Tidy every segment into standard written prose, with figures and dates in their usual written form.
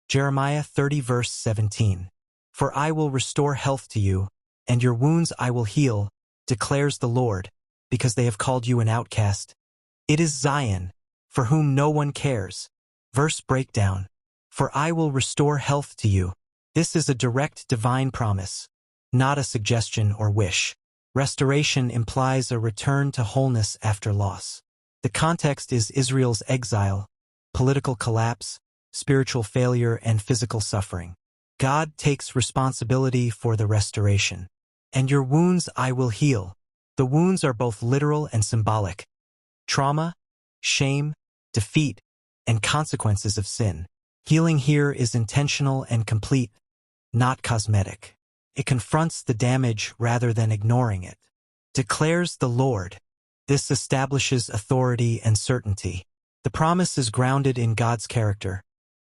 Jeremiah 30 verse 17. For I will restore health to you, and your wounds I will heal, declares the Lord, because they have called you an outcast. It is Zion, for whom no one cares. Verse breakdown. For I will restore health to you. This is a direct divine promise, not a suggestion or wish. Restoration implies a return to wholeness after loss. The context is Israel's exile, political collapse, spiritual failure, and physical suffering. God takes responsibility for the restoration. And your wounds I will heal. The wounds are both literal and symbolic. Trauma, shame, defeat, and consequences of sin. Healing here is intentional and complete, not cosmetic. It confronts the damage rather than ignoring it. Declares the Lord. This establishes authority and certainty. The promise is grounded in God's character,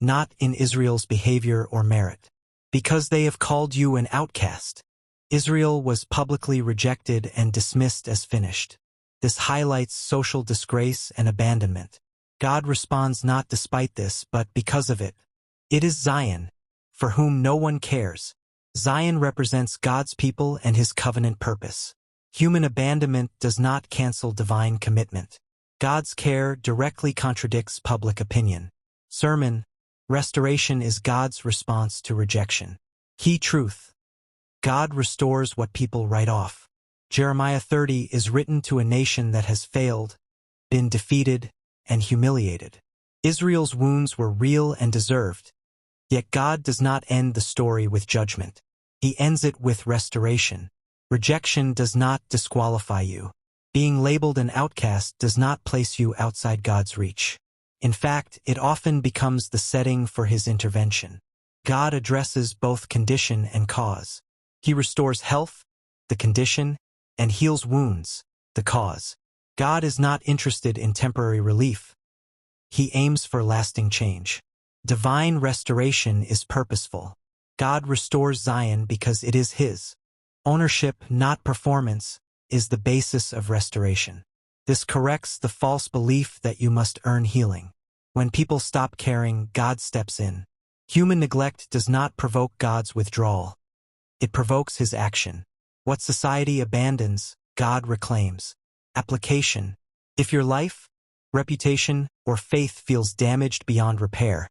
not in Israel's behavior or merit. Because they have called you an outcast. Israel was publicly rejected and dismissed as finished. This highlights social disgrace and abandonment. God responds not despite this, but because of it. It is Zion, for whom no one cares. Zion represents God's people and his covenant purpose. Human abandonment does not cancel divine commitment. God's care directly contradicts public opinion. Sermon: Restoration is God's response to rejection. Key truth: God restores what people write off. Jeremiah 30 is written to a nation that has failed, been defeated, and humiliated. Israel's wounds were real and deserved. Yet God does not end the story with judgment. He ends it with restoration. Rejection does not disqualify you. Being labeled an outcast does not place you outside God's reach. In fact, it often becomes the setting for his intervention. God addresses both condition and cause. He restores health, the condition, and heals wounds, the cause. God is not interested in temporary relief. He aims for lasting change. Divine restoration is purposeful. God restores Zion because it is his. Ownership, not performance, is the basis of restoration. This corrects the false belief that you must earn healing. When people stop caring, God steps in. Human neglect does not provoke God's withdrawal. It provokes his action. What society abandons, God reclaims. Application: if your life, reputation, or faith feels damaged beyond repair,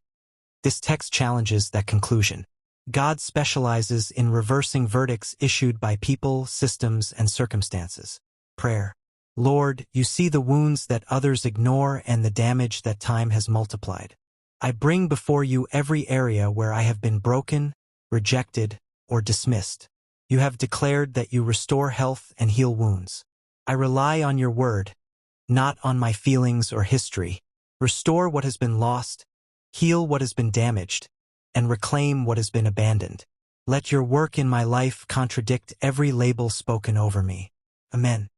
this text challenges that conclusion. God specializes in reversing verdicts issued by people, systems, and circumstances. Prayer: Lord, you see the wounds that others ignore and the damage that time has multiplied. I bring before you every area where I have been broken, rejected, or dismissed. You have declared that you restore health and heal wounds. I rely on your word, not on my feelings or history. Restore what has been lost, heal what has been damaged, and reclaim what has been abandoned. Let your work in my life contradict every label spoken over me. Amen.